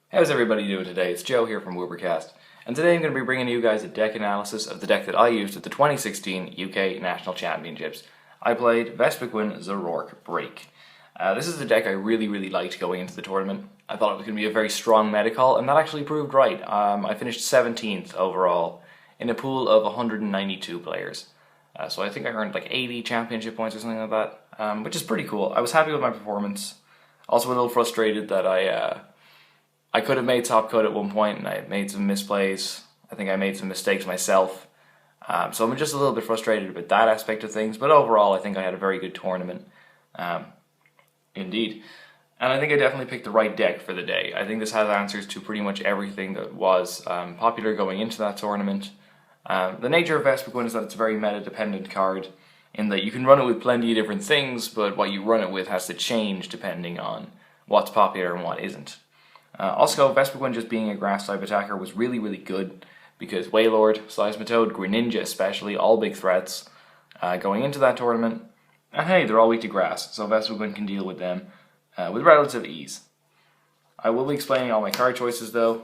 How's everybody doing today? It's Joe here from Woobercast, and today I'm going to be bringing you guys a deck analysis of the deck that I used at the 2016 UK National Championships. I played Vespiquen Zoroark Break. This is a deck I really liked going into the tournament. I thought it was going to be a very strong meta call, and that actually proved right. I finished 17th overall in a pool of 192 players. So I think I earned like 80 championship points or something like that, which is pretty cool. I was happy with my performance. Also a little frustrated that I could have made top cut at one point and I made some misplays. I think I made some mistakes myself. So I'm just a little bit frustrated with that aspect of things, but overall I think I had a very good tournament. Indeed. And I think I definitely picked the right deck for the day. I think this has answers to pretty much everything that was popular going into that tournament. The nature of Vespiquen is that it's a very meta-dependent card, in that you can run it with plenty of different things, but what you run it with has to change depending on what's popular and what isn't. Also, Vespiquen just being a grass type attacker was really good, because Wailord, Seismitoad, Greninja especially, all big threats going into that tournament. And hey, they're all weak to grass, so Vespiquen can deal with them with relative ease. I will be explaining all my card choices though,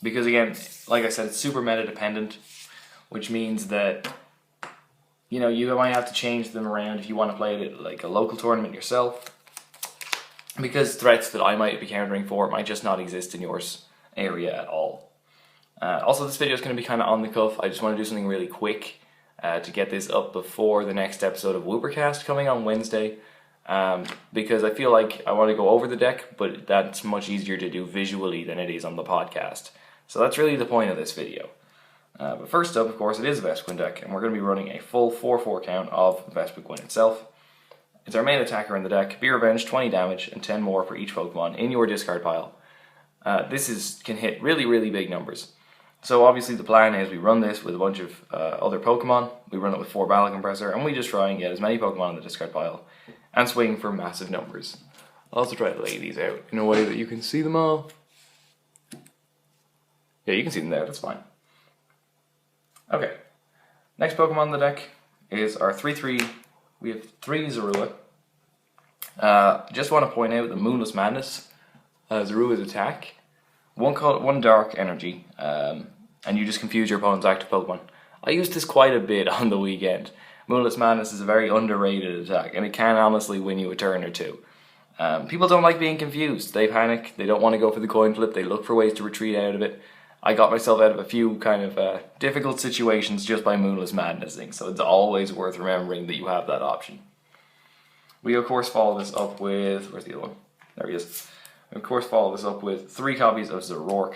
because again, like I said, it's super meta dependent, which means that you might have to change them around if you want to play it at like a local tournament yourself, because threats that I might be countering for might just not exist in your area at all. Also, this video is going to be kind of on the cuff. I just want to do something really quick to get this up before the next episode of Woobercast coming on Wednesday, because I feel like I want to go over the deck, but that's much easier to do visually than it is on the podcast. So that's really the point of this video. But first up, of course, it is a Vespiquen deck, and we're going to be running a full 4/4 count of Vespiquen itself. It's our main attacker in the deck. Be Revenge, 20 damage, and 10 more for each Pokemon in your discard pile. This can hit really big numbers. So obviously the plan is we run this with a bunch of other Pokemon, we run it with 4 Battle Compressor, and we just try and get as many Pokemon in the discard pile, and swing for massive numbers. I'll also try to lay these out in a way that you can see them all. Yeah, you can see them there, that's fine. Okay, next Pokemon in the deck is our 3/3. We have 3 Zorua. Just want to point out the Moonless Madness, Zorua's attack. One dark energy, and you just confuse your opponent's active Pokemon. I used this quite a bit on the weekend. Moonless Madness is a very underrated attack, and it can honestly win you a turn or two. People don't like being confused. They panic, they don't want to go for the coin flip, they look for ways to retreat out of it. I got myself out of a few kind of difficult situations just by Moonless Madnessing, so it's always worth remembering that you have that option. We of course follow this up with, where's the other one? There he is. We of course follow this up with 3 copies of Zoroark.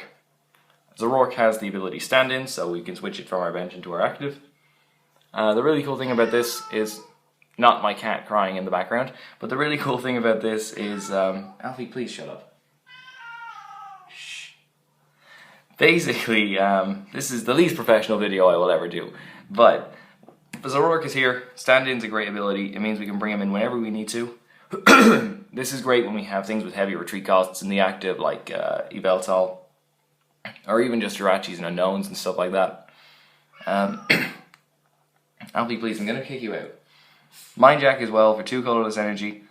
Zoroark has the ability Stand-In, so we can switch it from our bench into our active. The really cool thing about this is, not my cat crying in the background, but the really cool thing about this is, Alfie, please shut up. Basically, this is the least professional video I will ever do, but Zoroark is here. Stand-In's a great ability. It means we can bring him in whenever we need to. This is great when we have things with heavy retreat costs in the active, like Yveltal, or even just Jirachis and Unknowns and stuff like that. Alfie, please, I'm going to kick you out. Mind Jack as well for 2 colorless energy.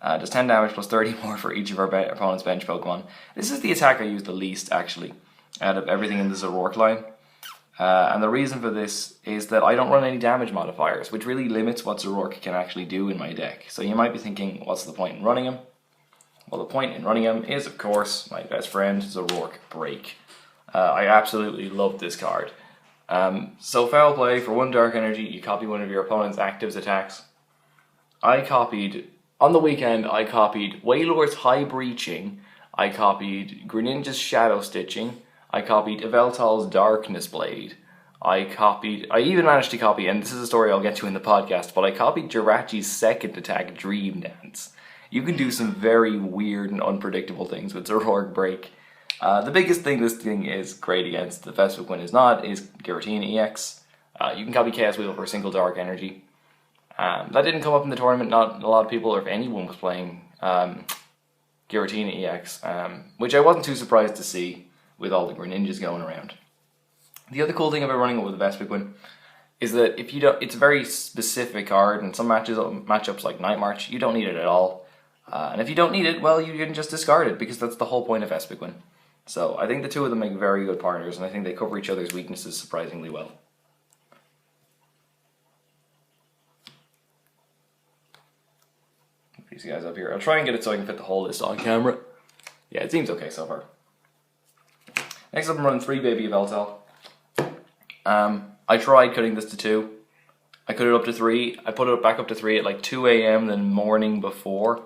Does 10 damage plus 30 more for each of our opponent's bench Pokemon. This is the attack I use the least, actually, out of everything in the Zoroark line. And the reason for this is that I don't run any damage modifiers, which really limits what Zoroark can actually do in my deck. So you might be thinking, what's the point in running him? Well, the point in running him is, of course, my best friend, Zoroark Break. I absolutely love this card. So foul play, for 1 dark energy, you copy one of your opponent's active's attacks. On the weekend, I copied Wailord's High Breaching, I copied Greninja's Shadow Stitching, I copied Yveltal's Darkness Blade. I even managed to copy, and this is a story I'll get to in the podcast, but I copied Jirachi's second attack, Dream Dance. You can do some very weird and unpredictable things with Zoroark Break. The biggest thing this thing is great against, the Vespiquen is not, is Giratina EX. You can copy Chaos Wheel for a single dark energy. That didn't come up in the tournament. Not a lot of people, or if anyone, was playing Giratina EX, which I wasn't too surprised to see with all the Greninjas going around. The other cool thing about running it with the Vespiquen is that it's a very specific card, and some matchups like Night March, you don't need it at all. And if you don't need it, well, you can just discard it, because that's the whole point of Vespiquen. So I think the two of them make very good partners, and I think they cover each other's weaknesses surprisingly well. These guys up here. I'll try and get it so I can fit the whole list on camera. Yeah, it seems okay so far. Next up, I'm running 3 Baby Veltal. I tried cutting this to 2. I cut it up to 3. I put it back up to 3 at like 2 AM the morning before,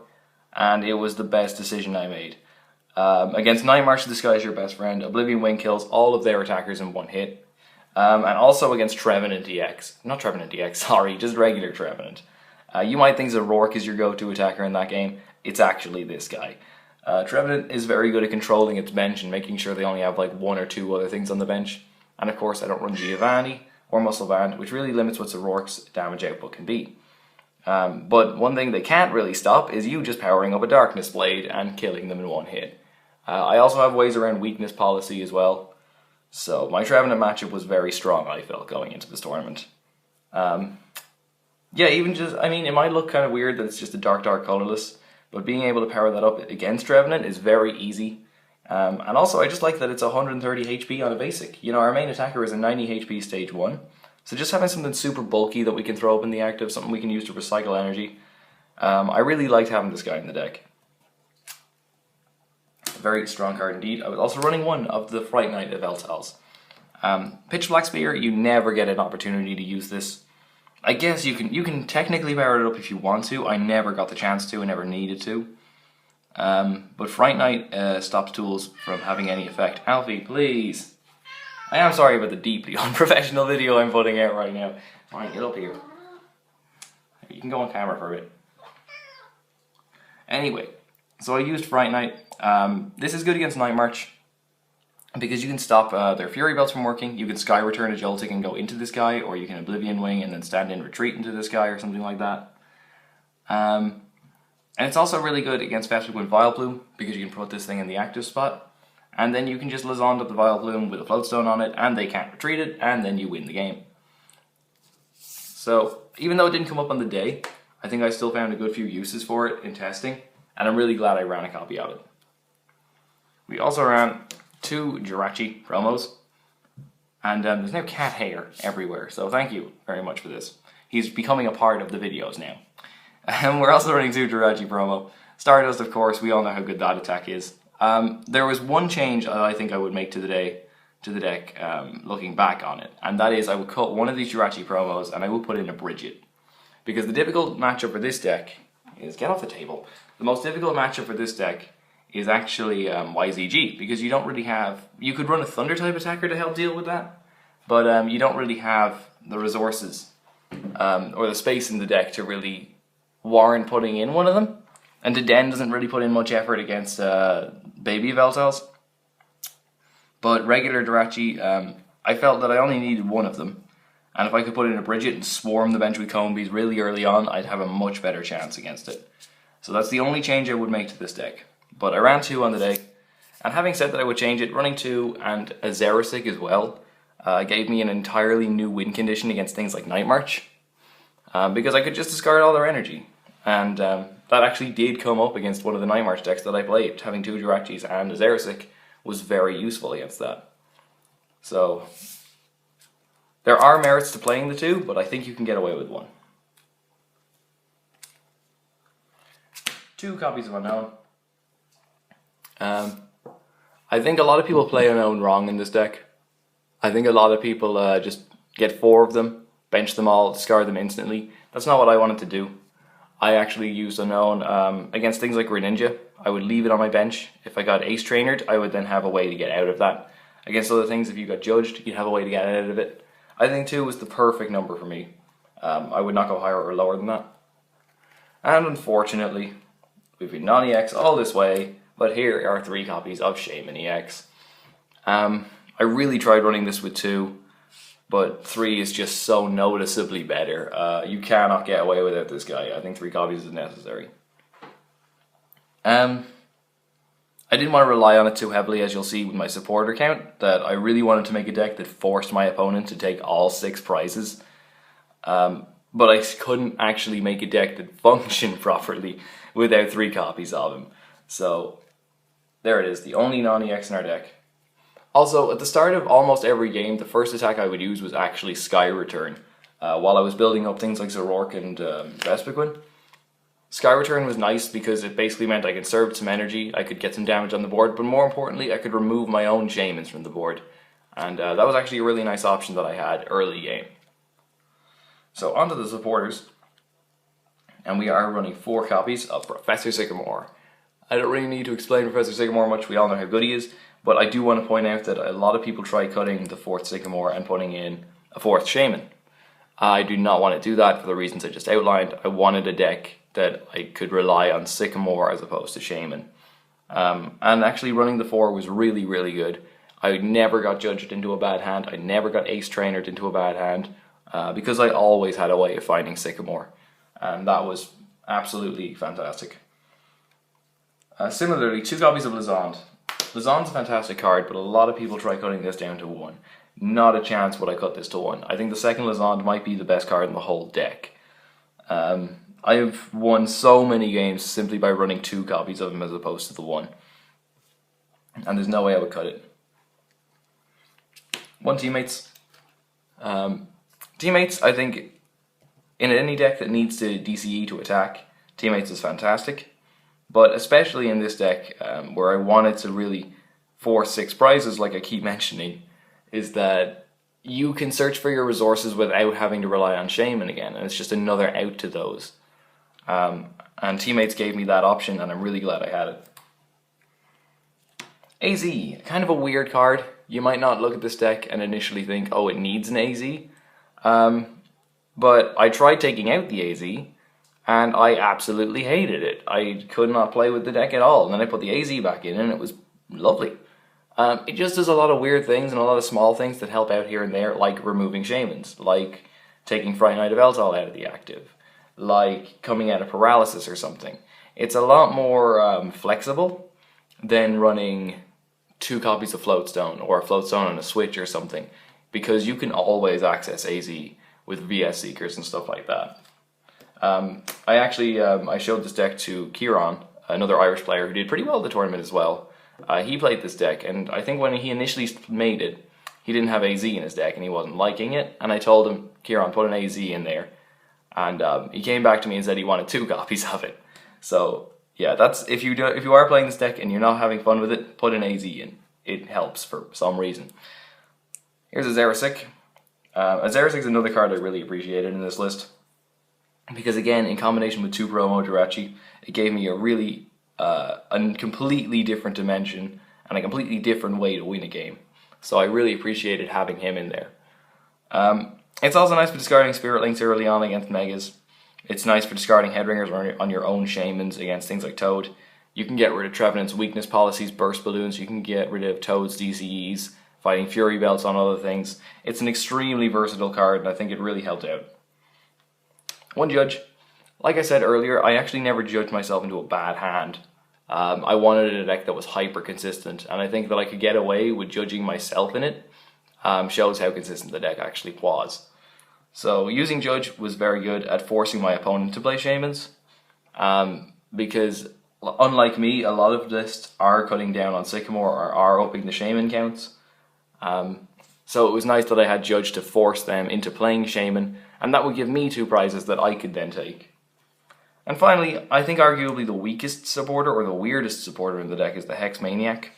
and it was the best decision I made. Against Night March, Disguise Your Best Friend, Oblivion Wing kills all of their attackers in 1 hit. And also against Trevenant EX. Not Trevenant EX, sorry, just regular Trevenant. You might think Zoroark is your go-to attacker in that game. It's actually this guy. Trevenant is very good at controlling its bench and making sure they only have like 1 or 2 other things on the bench. And of course I don't run Giovanni or Muscle Band, which really limits what Zoroark's damage output can be. But one thing they can't really stop is you just powering up a Darkness Blade and killing them in 1 hit. I also have ways around weakness policy as well. So my Trevenant matchup was very strong, I felt, going into this tournament. Yeah, even just, I mean, it might look kind of weird that it's just a dark colorless, but being able to power that up against Trevenant is very easy. And also, I just like that it's 130 HP on a basic. You know, our main attacker is a 90 HP stage 1, so just having something super bulky that we can throw up in the active, something we can use to recycle energy. I really liked having this guy in the deck. A very strong card indeed. I was also running 1 of the Fright Night Veltals. Pitch Black Spear, you never get an opportunity to use this. I guess you can technically power it up if you want to. I never got the chance to, I never needed to. But Fright Night stops tools from having any effect. Alfie, please. I am sorry about the deeply unprofessional video I'm putting out right now. Alright, get up here. You can go on camera for a bit. Anyway, so I used Fright Night. This is good against Night March, because you can stop their Fury Belts from working. You can Sky Return a Joltik and go into this guy, or you can Oblivion Wing and then stand in retreat into this guy or something like that. And it's also really good against Vespiquen Vileplume, because you can put this thing in the active spot, and then you can just Lazond up the Vileplume with a Floatstone on it, and they can't retreat it, and then you win the game. So, even though it didn't come up on the day, I think I still found a good few uses for it in testing, and I'm really glad I ran a copy of it. We also ran 2 Jirachi promos, and there's now cat hair everywhere, so thank you very much for this. He's becoming a part of the videos now. And we're also running 2 Jirachi promo. Stardust, of course, we all know how good that attack is. There was one change that I think I would make to the deck, looking back on it, and that is I would cut one of these Jirachi promos and I would put in a Bridget. Because the difficult matchup for this deck is, get off the table, the most difficult matchup for this deck is actually YZG, because you don't really have, you could run a Thunder type attacker to help deal with that, but you don't really have the resources or the space in the deck to really warrant putting in one of them. And Den doesn't really put in much effort against Baby Veltals. But regular Jirachi, I felt that I only needed one of them, and if I could put in a Bridget and swarm the bench with Combies really early on, I'd have a much better chance against it. So that's the only change I would make to this deck. But I ran 2 on the day, and having said that I would change it, running 2 and a Zerasik as well gave me an entirely new win condition against things like Night March, because I could just discard all their energy. And that actually did come up against one of the Night March decks that I played. Having 2 Jirachis and a Zerasik was very useful against that. So there are merits to playing the 2, but I think you can get away with 1. 2 copies of Unknown. I think a lot of people play Unknown wrong in this deck. I think a lot of people just get 4 of them, bench them all, discard them instantly. That's not what I wanted to do. I actually used Unknown against things like Greninja. I would leave it on my bench. If I got Ace Trainered, I would then have a way to get out of that. Against other things, if you got Judged, you'd have a way to get out of it. I think 2 was the perfect number for me. I would not go higher or lower than that. And unfortunately, we've been non-EX all this way, but here are 3 copies of Shaman EX. I really tried running this with 2, but 3 is just so noticeably better. You cannot get away without this guy. I think 3 copies is necessary. I didn't want to rely on it too heavily, as you'll see with my supporter count, that I really wanted to make a deck that forced my opponent to take all 6 prizes. but I couldn't actually make a deck that functioned properly without 3 copies of him. So there it is, the only non-EX in our deck. Also, at the start of almost every game, the first attack I would use was actually Sky Return. While I was building up things like Zoroark and Vespiquen, Sky Return was nice because it basically meant I conserved some energy, I could get some damage on the board, but more importantly, I could remove my own Shamans from the board. And that was actually a really nice option that I had early game. So onto the supporters, and we are running 4 copies of Professor Sycamore. I don't really need to explain Professor Sycamore much, we all know how good he is, but I do want to point out that a lot of people try cutting the 4th Sycamore and putting in a 4th Shaman. I do not want to do that for the reasons I just outlined. I wanted a deck that I could rely on Sycamore as opposed to Shaman. And actually running the 4 was really, really good. I never got judged into a bad hand, I never got ace trainered into a bad hand, because I always had a way of finding Sycamore. And that was absolutely fantastic. Similarly, 2 copies of Lizond. Lizond's a fantastic card, but a lot of people try cutting this down to 1. Not a chance would I cut this to 1. I think the second Lizond might be the best card in the whole deck. I've won so many games simply by running 2 copies of him as opposed to the 1. And there's no way I would cut it. 1 Teammates. Teammates, I think, in any deck that needs to DCE to attack, Teammates is fantastic. But especially in this deck, where I wanted to really force 6 prizes, like I keep mentioning, is that you can search for your resources without having to rely on Shaman again, and it's just another out to those. And Teammates gave me that option, and I'm really glad I had it. AZ, kind of a weird card. You might not look at this deck and initially think, oh, it needs an AZ. But I tried taking out the AZ, and I absolutely hated it. I could not play with the deck at all, and then I put the AZ back in, and it was lovely. It just does a lot of weird things and a lot of small things that help out here and there, like removing Shamans, like taking Fright Night of Eltal out of the active, like coming out of Paralysis or something. It's a lot more flexible than running 2 copies of Floatstone or a Floatstone on a switch or something, because you can always access AZ with VS Seekers and stuff like that. I showed this deck to Kieran, another Irish player who did pretty well at the tournament as well. He played this deck, and I think when he initially made it, he didn't have AZ in his deck and he wasn't liking it, and I told him, Kieran, put an AZ in there, and he came back to me and said he wanted 2 copies of it. So yeah, that's if you are playing this deck and you're not having fun with it, put an AZ in. It helps for some reason. Here's a Zoroark. A Zoroark is another card I really appreciated in this list, because again, in combination with 2 promo Jirachi, it gave me a really a completely different dimension and a completely different way to win a game. So I really appreciated having him in there. It's also nice for discarding Spirit Links early on against Megas. It's nice for discarding Headringers on your own Shamans against things like Toad. You can get rid of Trevenant's weakness policies, Burst Balloons, you can get rid of Toad's DCEs, fighting Fury Belts on other things. It's an extremely versatile card, and I think it really helped out. 1 Judge. Like I said earlier, I actually never judged myself into a bad hand. I wanted a deck that was hyper consistent, and I think that I could get away with judging myself in it. Shows how consistent the deck actually was. So using Judge was very good at forcing my opponent to play Shamans, because unlike me, a lot of lists are cutting down on Sycamore or are upping the Shaman counts. So it was nice that I had Judge to force them into playing Shaman, and that would give me 2 prizes that I could then take. And finally, I think arguably the weakest supporter, or the weirdest supporter in the deck, is the Hex Maniac.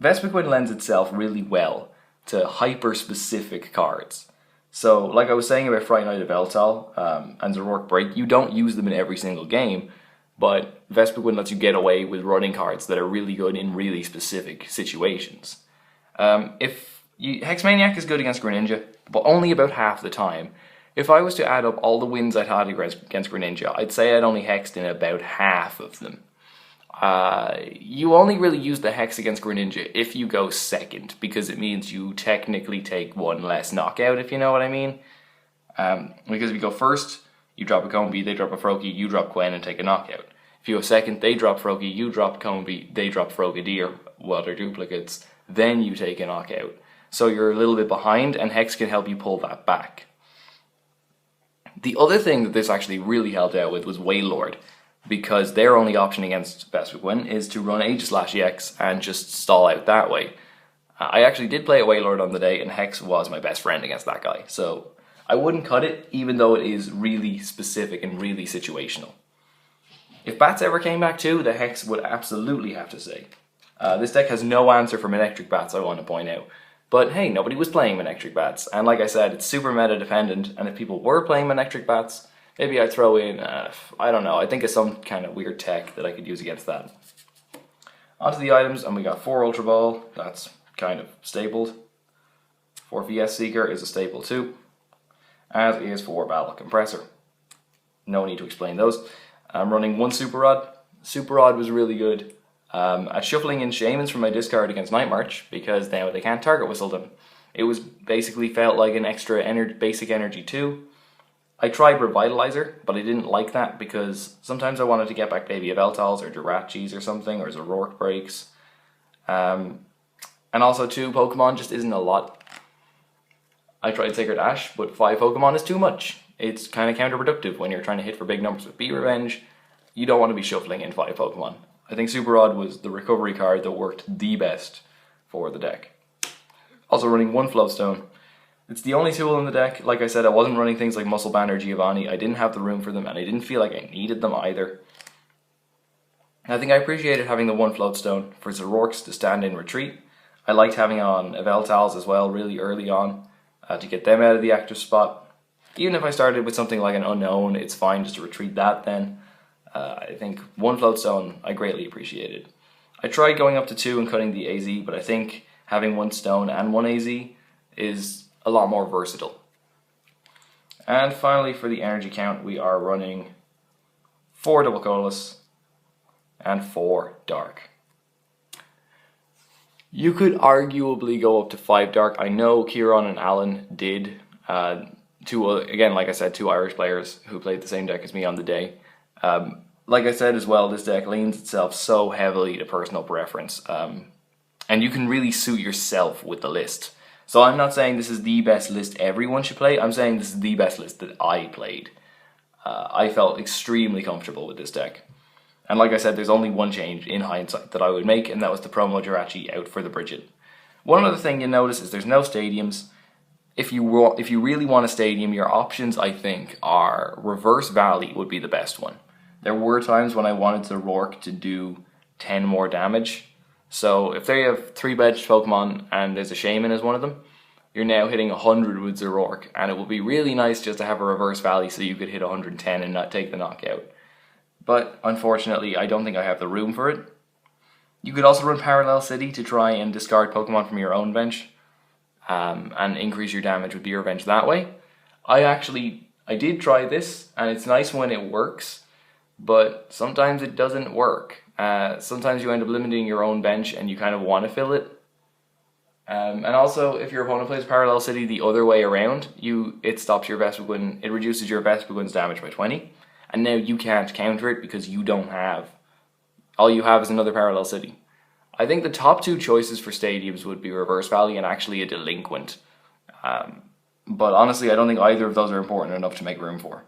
Vespiquen lends itself really well to hyper-specific cards. So, like I was saying about Fright Night of Eltal and Zoroark Break, you don't use them in every single game, but Vespiquen lets you get away with running cards that are really good in really specific situations. Hex Maniac is good against Greninja, but only about half the time. If I was to add up all the wins I'd had against Greninja, I'd say I'd only hexed in about half of them. You only really use the hex against Greninja if you go second, because it means you technically take 1 less knockout, if you know what I mean. Because if you go first, you drop a Combi, they drop a Froakie, you drop Gwen and take a knockout. If you go second, they drop Froakie, you drop Combi, they drop Frogadier, while they're duplicates, then you take a knockout. So you're a little bit behind, and Hex can help you pull that back. The other thing that this actually really helped out with was Waylord, because their only option against Vespiquen is to run Aegis/EX and just stall out that way. I actually did play a Waylord on the day, and Hex was my best friend against that guy, so I wouldn't cut it, even though it is really specific and really situational. If Bats ever came back too, the Hex would absolutely have to stay. This deck has no answer for Manectric Bats, I want to point out. But hey, nobody was playing Manectric Bats, and like I said, it's super meta dependent, and if people were playing Manectric Bats, maybe I'd throw in, I don't know, I think it's some kind of weird tech that I could use against that. Onto the items, and we got 4 Ultra Ball, that's kind of stapled. 4 VS Seeker is a staple too, as is 4 Battle Compressor. No need to explain those. I'm running 1 Super Rod. Super Rod was really good at shuffling in Shamans from my discard against Night March, because now they can't target whistle them. It was basically felt like an extra basic energy too. I tried Revitalizer, but I didn't like that because sometimes I wanted to get back Baby Yveltals or Jirachis or something, or Zoroark breaks. And also 2 Pokemon just isn't a lot. I tried Sacred Ash, but 5 Pokemon is too much. It's kind of counterproductive when you're trying to hit for big numbers with Be Revenge. You don't want to be shuffling in 5 Pokemon. I think Super Rod was the recovery card that worked the best for the deck. Also running 1 Floatstone. It's the only tool in the deck. Like I said, I wasn't running things like Muscle Band or Giovanni. I didn't have the room for them, and I didn't feel like I needed them either. I think I appreciated having the 1 Floatstone for Zoroarks to stand in retreat. I liked having on Yveltals as well really early on to get them out of the active spot. Even if I started with something like an Unknown, it's fine just to retreat that then. I think 1 Floatstone I greatly appreciated. I tried going up to 2 and cutting the AZ, but I think having 1 Stone and 1 AZ is a lot more versatile. And finally, for the energy count, we are running 4 Double Colorless and 4 Dark. You could arguably go up to 5 Dark. I know Kieran and Alan did. Again, like I said, 2 Irish players who played the same deck as me on the day. Like I said as well, this deck leans itself so heavily to personal preference. And you can really suit yourself with the list. So I'm not saying this is the best list everyone should play, I'm saying this is the best list that I played. I felt extremely comfortable with this deck. And like I said, there's only one change in hindsight that I would make, and that was the promo Jirachi out for the Bridget. One other thing you notice is there's no stadiums. If you really want a stadium, your options, I think, are Reverse Valley would be the best one. There were times when I wanted Zoroark to do 10 more damage. So if they have 3 Bedged Pokemon and there's a Shaman as one of them, you're now hitting 100 with Zoroark, and it would be really nice just to have a Reverse Valley so you could hit 110 and not take the knockout. But unfortunately, I don't think I have the room for it. You could also run Parallel City to try and discard Pokemon from your own bench and increase your damage with Be Revenge that way. I did try this, and it's nice when it works, but sometimes it doesn't work. Sometimes you end up limiting your own bench and you kind of want to fill it. And also, if your opponent plays Parallel City the other way around, it stops your Vespiquen, it reduces your Vespiquen's damage by 20, and now you can't counter it because you don't have, all you have is another Parallel City. I think the top 2 choices for stadiums would be Reverse Valley and actually a Delinquent. But honestly, I don't think either of those are important enough to make room for.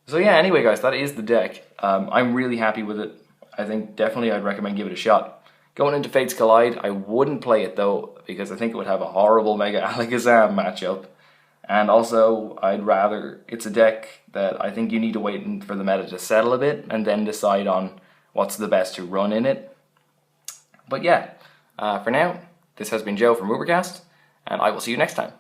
So yeah, anyway guys, that is the deck. I'm really happy with it. I think definitely I'd recommend give it a shot. Going into Fates Collide, I wouldn't play it though, because I think it would have a horrible Mega Alakazam matchup. And also, it's a deck that I think you need to wait for the meta to settle a bit, and then decide on what's the best to run in it. But yeah, for now, this has been Joe from Ubercast, and I will see you next time.